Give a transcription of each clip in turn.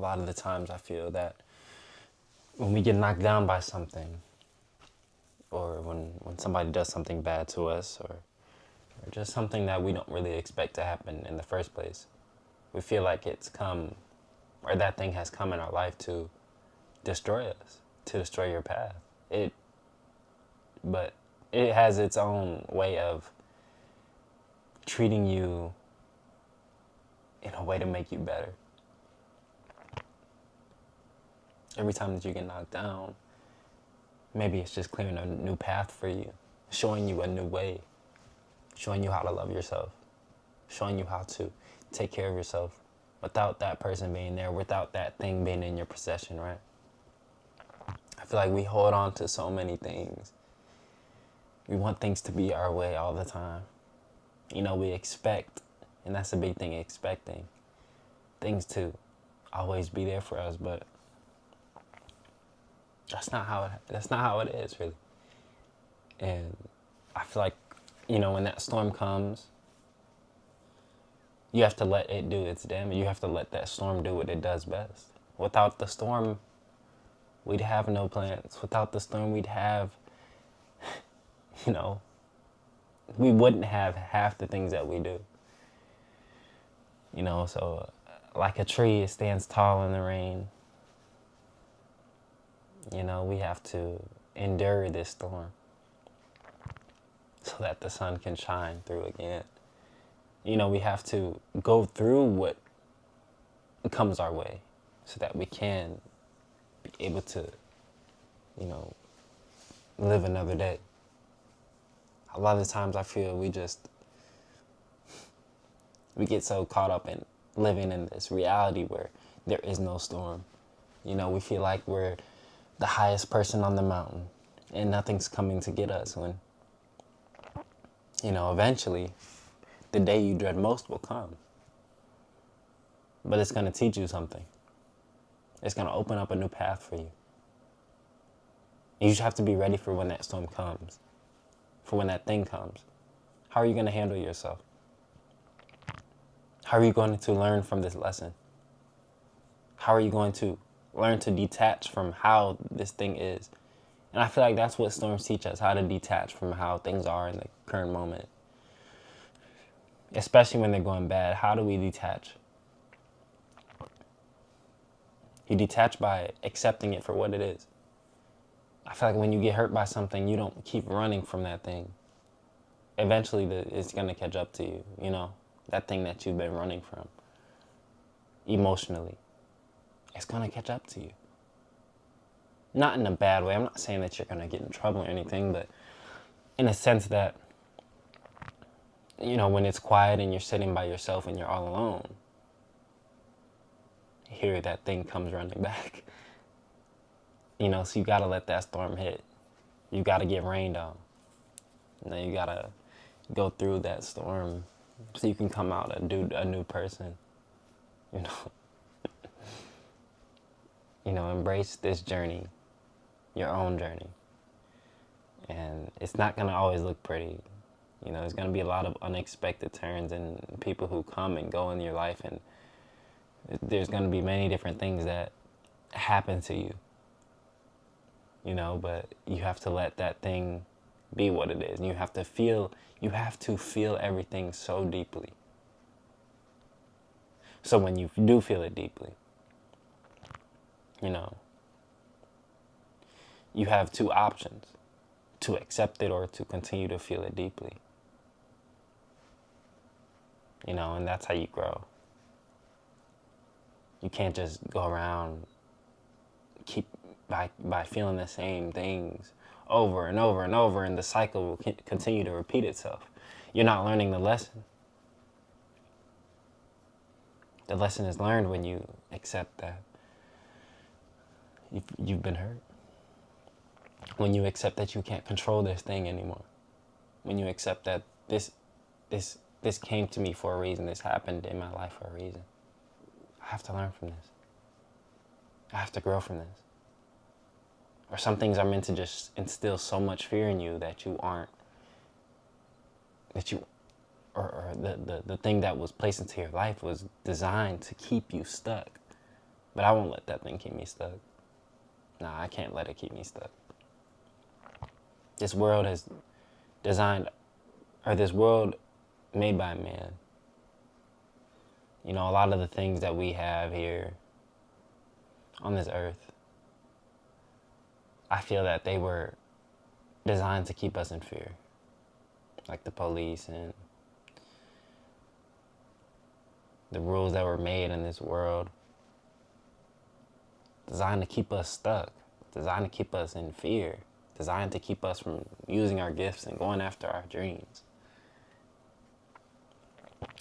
A lot of the times I feel that when we get knocked down by something, or when somebody does something bad to us, or just something that we don't really expect to happen in the first place, we feel like it's come, or that thing has come in our life to destroy us, to destroy your path. But it has its own way of treating you in a way to make you better. Every time that you get knocked down, maybe it's just clearing a new path for you, showing you a new way, showing you how to love yourself, showing you how to take care of yourself without that person being there, without that thing being in your possession, right? I feel like we hold on to so many things. We want things to be our way all the time. We expect, and that's a big thing, expecting things to always be there for us, but that's not how it is, really. And I feel like, when that storm comes, you have to let it do its damage. You have to let that storm do what it does best. Without the storm, we'd have no plans. Without the storm, we'd have, we wouldn't have half the things that we do. So like a tree, it stands tall in the rain. We have to endure this storm so that the sun can shine through again. We have to go through what comes our way so that we can be able to, live another day. A lot of the times I feel we get so caught up in living in this reality where there is no storm. We feel like we're the highest person on the mountain and nothing's coming to get us when, eventually the day you dread most will come. But it's going to teach you something. It's going to open up a new path for you. You just have to be ready for when that storm comes, for when that thing comes. How are you going to handle yourself? How are you going to learn from this lesson? How are you going to learn to detach from how this thing is? And I feel like that's what storms teach us, how to detach from how things are in the current moment. Especially when they're going bad. How do we detach? You detach by accepting it for what it is. I feel like when you get hurt by something, you don't keep running from that thing. Eventually, it's going to catch up to you, that thing that you've been running from emotionally. It's going to catch up to you. Not in a bad way. I'm not saying that you're going to get in trouble or anything, but in a sense that, when it's quiet and you're sitting by yourself and you're all alone, here that thing comes running back. So you got to let that storm hit. You got to get rained on. You got to go through that storm so you can come out a new person. Embrace this journey, your own journey. And it's not going to always look pretty. There's going to be a lot of unexpected turns and people who come and go in your life, and there's going to be many different things that happen to you. But you have to let that thing be what it is. And you have to feel everything so deeply. So when you do feel it deeply, you have two options: to accept it or to continue to feel it deeply. And that's how you grow. You can't just go around keep by feeling the same things over and over and over, and the cycle will continue to repeat itself. You're not learning the lesson. The lesson is learned when you accept that you've been hurt. When you accept that you can't control this thing anymore. When you accept that this came to me for a reason, this happened in my life for a reason. I have to learn from this. I have to grow from this. Or some things are meant to just instill so much fear in you that the thing that was placed into your life was designed to keep you stuck. But I won't let that thing keep me stuck. Nah, I can't let it keep me stuck. This world is designed, or this world made by man. You know, a lot of the things that we have here on this earth, I feel that they were designed to keep us in fear. Like the police and the rules that were made in this world, designed to keep us stuck, designed to keep us in fear, designed to keep us from using our gifts and going after our dreams.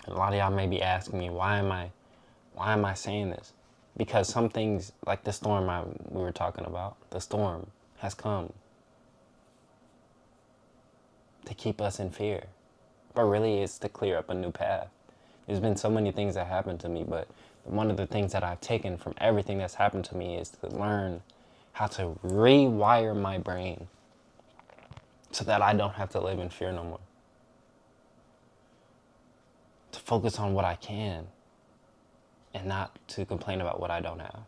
And a lot of y'all may be asking me, why am I saying this? Because some things, like the storm we were talking about, the storm has come to keep us in fear. But really, it's to clear up a new path. There's been so many things that happened to me, but one of the things that I've taken from everything that's happened to me is to learn how to rewire my brain so that I don't have to live in fear no more. To focus on what I can and not to complain about what I don't have.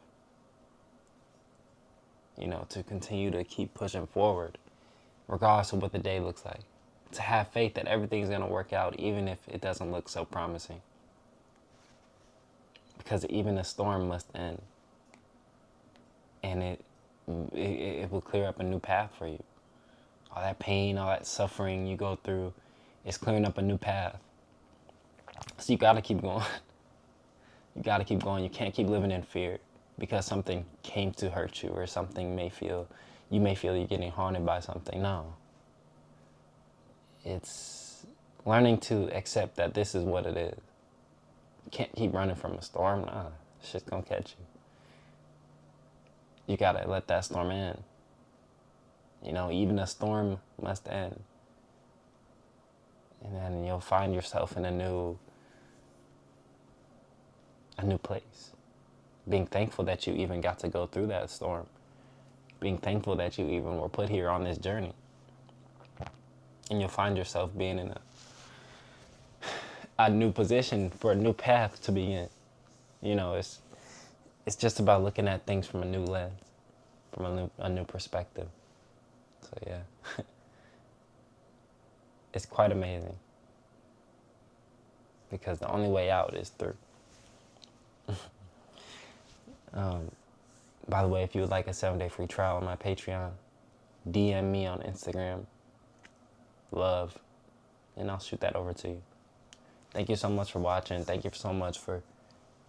You know, to continue to keep pushing forward, regardless of what the day looks like. To have faith that everything's going to work out, even if it doesn't look so promising. Because even a storm must end. And it will clear up a new path for you. All that pain, all that suffering you go through is clearing up a new path. So you got to keep going. You got to keep going. You can't keep living in fear because something came to hurt you, or something you may feel you're getting haunted by something. No. It's learning to accept that this is what it is. You can't keep running from a storm. Nah, shit's gonna catch you. You gotta let that storm end. You know, even a storm must end. And then you'll find yourself in a new place. Being thankful that you even got to go through that storm. Being thankful that you even were put here on this journey. And you'll find yourself being in a new position for a new path to be in. You know, it's just about looking at things from a new lens, from a new perspective. So yeah, it's quite amazing. Because the only way out is through. By the way, if you would like a 7-day free trial on my Patreon, DM me on Instagram, love, and I'll shoot that over to you. Thank you so much for watching. Thank you so much for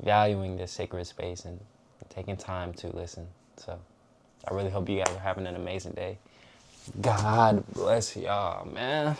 valuing this sacred space and taking time to listen. So I really hope you guys are having an amazing day. God bless y'all, man.